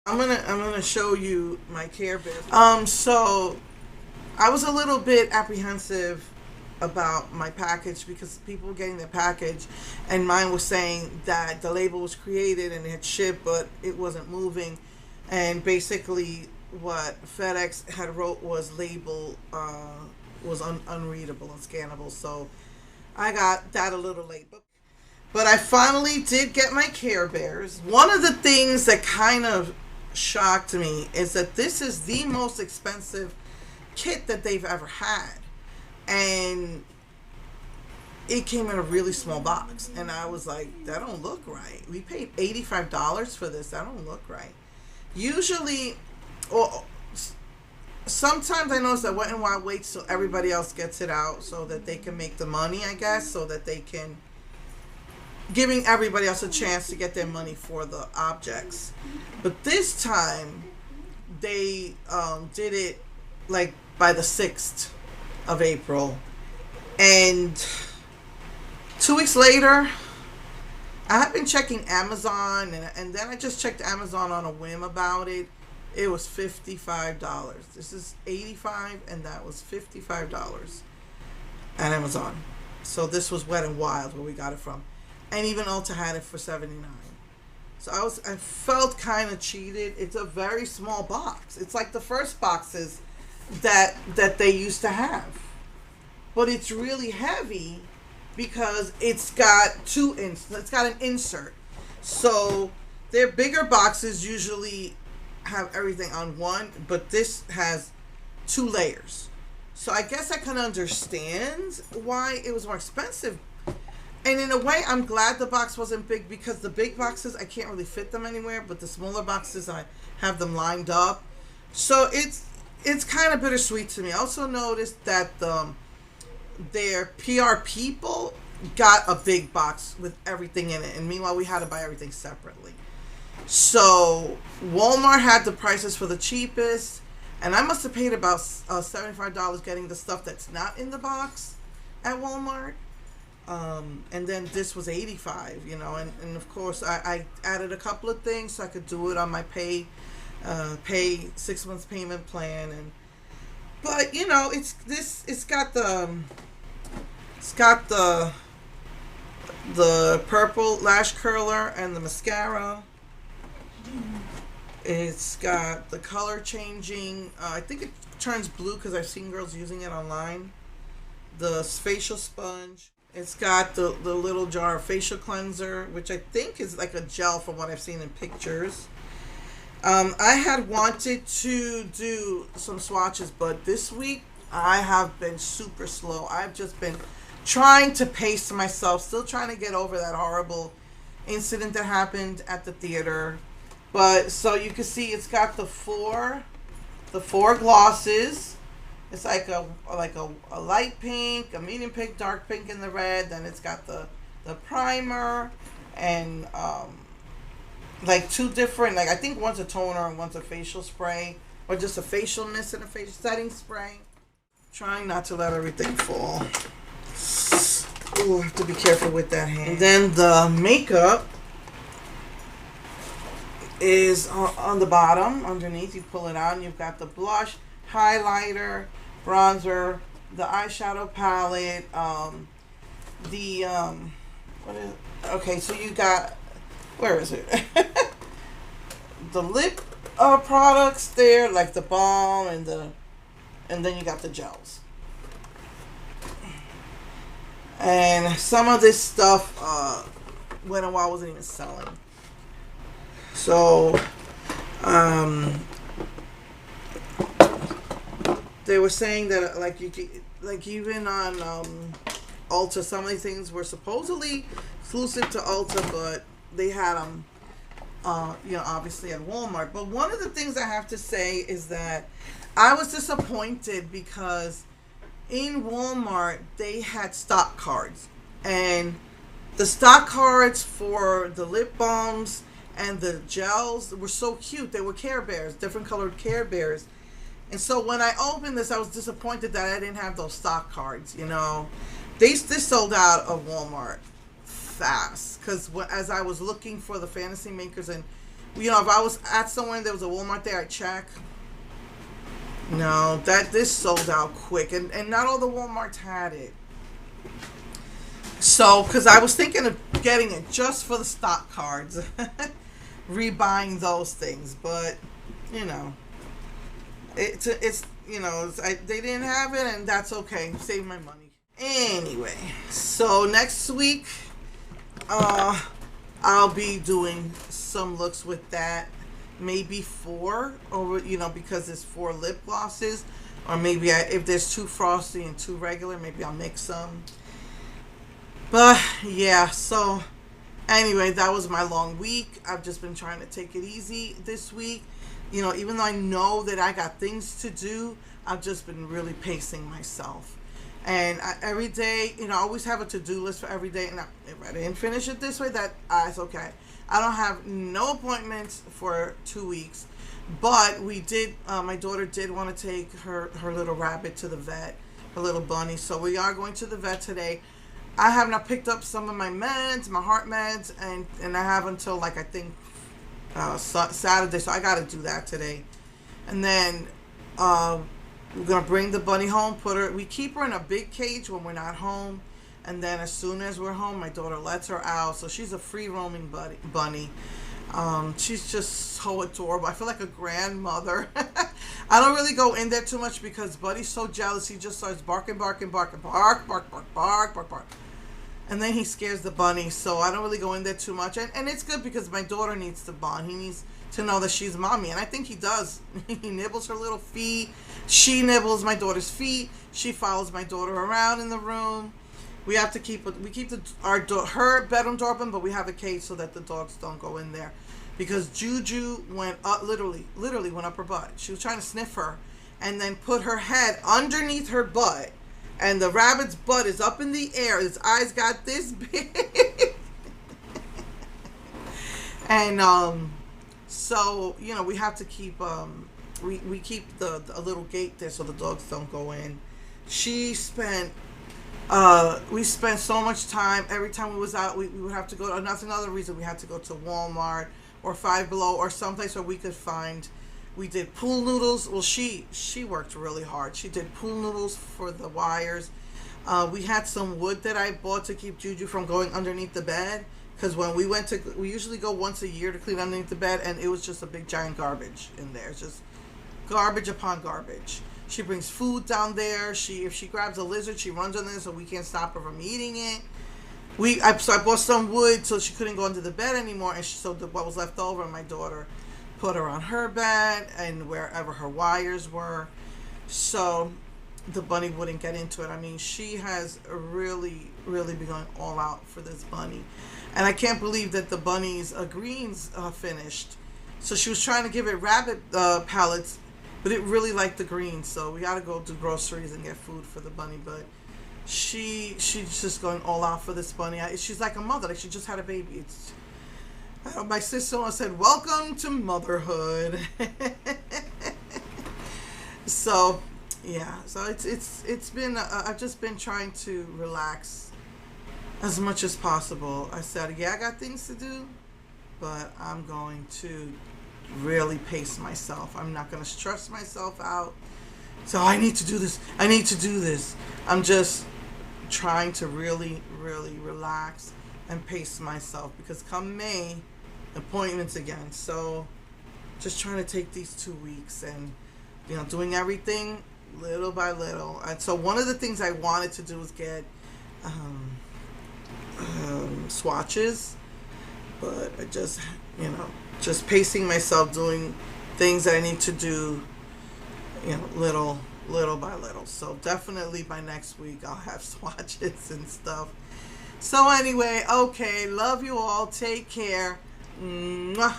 I'm gonna show you my Care Bear. So I was a little bit apprehensive about my package because people were getting their package, and mine was saying that the label was created and it had shipped, but it wasn't moving, and basically what FedEx had wrote was label was unreadable and scannable. So I got that a little late, but I finally did get my Care Bears. One of the things that kind of shocked me is that this is the most expensive kit that they've ever had. And it came in a really small box. And I was like, that don't look right. We paid $85 for this. That don't look right. Usually, or sometimes I notice that Wet n Wild waits till everybody else gets it out so that they can make the money, I guess, so that they can giving everybody else a chance to get their money for the objects. But this time, they did it like by the 6th of April. And 2 weeks later, I have been checking Amazon, and then I just checked Amazon on a whim about it. It was $55. This is $85, and that was $55 at Amazon. So this was Wet n Wild where we got it from, and even Ulta had it for $79. So I felt kind of cheated. It's a very small box. It's like the first boxes that they used to have, but it's really heavy because it's got it's got an insert. So their bigger boxes usually have everything on one, but this has 2 layers. So I guess I can understand why it was more expensive. And in a way, I'm glad the box wasn't big because the big boxes, I can't really fit them anywhere, but the smaller boxes, I have them lined up. So it's kind of bittersweet to me. I also noticed that their PR people got a big box with everything in it, and meanwhile, we had to buy everything separately. So Walmart had the prices for the cheapest, and I must have paid about $75 getting the stuff that's not in the box at Walmart. And then this was 85, and of course I added a couple of things so I could do it on my pay 6 months payment plan. But it's got the purple lash curler and the mascara. It's got the color changing, I think it turns blue because I've seen girls using it online. The facial sponge. It's got the little jar of facial cleanser, which I think is like a gel from what I've seen in pictures. I had wanted to do some swatches, but this week I have been super slow. I've just been trying to pace myself, still trying to get over that horrible incident that happened at the theater. But so you can see it's got the four glosses. It's like a light pink, a medium pink, dark pink, and the red. Then it's got the primer and like 2 different, like I think one's a toner and one's a facial spray, or just a facial mist and a facial setting spray. Trying not to let everything fall. Ooh, I have to be careful with that hand. And then the makeup is on the bottom. Underneath, you pull it out, and you've got the blush, highlighter, bronzer, the eyeshadow palette, what is okay, so you got, where is it? The lip products there, like the balm and then you got the gels. And some of this stuff Wet n Wild wasn't even selling. So they were saying that like even on Ulta, some of these things were supposedly exclusive to Ulta, but they had them, obviously at Walmart. But one of the things I have to say is that I was disappointed because in Walmart they had stock cards, and the stock cards for the lip balms and the gels were so cute. They were Care Bears, different colored Care Bears. And so when I opened this, I was disappointed that I didn't have those stock cards. This sold out of Walmart fast because as I was looking for the fantasy makers and if I was at somewhere and there was a Walmart there, I'd check. No, this sold out quick, and not all the Walmarts had it. So, because I was thinking of getting it just for the stock cards, rebuying those things, but they didn't have it, and that's okay. Save my money anyway. So next week, I'll be doing some looks with that. Maybe 4, or because there's 4 lip glosses, or maybe if there's 2 frosty and 2 regular, maybe I'll mix some. But yeah, so anyway, that was my long week. I've just been trying to take it easy this week. Even though I know that I got things to do, I've just been really pacing myself. And every day, I always have a to-do list for every day. And if I didn't finish it this way, that's okay. I don't have no appointments for 2 weeks. But we did, my daughter did want to take her little rabbit to the vet, her little bunny. So we are going to the vet today. I have not picked up some of my meds, my heart meds, and I have until I think Saturday. So I got to do that today. And then we're going to bring the bunny home, we keep her in a big cage when we're not home. And then as soon as we're home, my daughter lets her out. So she's a free roaming bunny. She's just so adorable. I feel like a grandmother. I don't really go in there too much because Buddy's so jealous. He just starts barking, bark, bark, bark, bark, bark. And then he scares the bunny. So I don't really go in there too much. And it's good because my daughter needs to bond. He needs to know that she's mommy. And I think he does. He nibbles her little feet. She nibbles my daughter's feet. She follows my daughter around in the room. We have to keep her bedroom door open, but we have a cage so that the dogs don't go in there. Because Juju went up, literally went up her butt. She was trying to sniff her and then put her head underneath her butt. And the rabbit's butt is up in the air. His eyes got this big. And so, we have to keep, we keep a little gate there so the dogs don't go in. We spent so much time. Every time we was out, we would have to go. And that's another reason we had to go to Walmart or Five Below or someplace where we could find. We did pool noodles. Well, she worked really hard. She did pool noodles for the wires. We had some wood that I bought to keep Juju from going underneath the bed. Because when we usually go once a year to clean underneath the bed, and it was just a big giant garbage in there. It's just garbage upon garbage. She brings food down there. If she grabs a lizard, she runs on there, so we can't stop her from eating it. So I bought some wood so she couldn't go under the bed anymore, and what was left over, my daughter put her on her bed and wherever her wires were, so the bunny wouldn't get into it. I mean, she has really, really been going all out for this bunny, and I can't believe that the bunny's greens finished. So she was trying to give it rabbit pellets. But it really liked the greens, so we got to go do groceries and get food for the bunny. But she's just going all out for this bunny. She's like a mother, like she just had a baby. My sister-in-law said, "Welcome to motherhood." So yeah, so it's been I've just been trying to relax as much as possible. I said, yeah, I got things to do, but I'm going to really pace myself. I'm not going to stress myself out. So I need to do this. I need to do this. I'm just trying to really, really relax and pace myself because come May, appointments again. So just trying to take these 2 weeks and, doing everything little by little. And so one of the things I wanted to do was get swatches, but I just, just pacing myself, doing things that I need to do, little by little. So definitely by next week I'll have swatches and stuff. So anyway, okay, love you all. Take care. Mwah.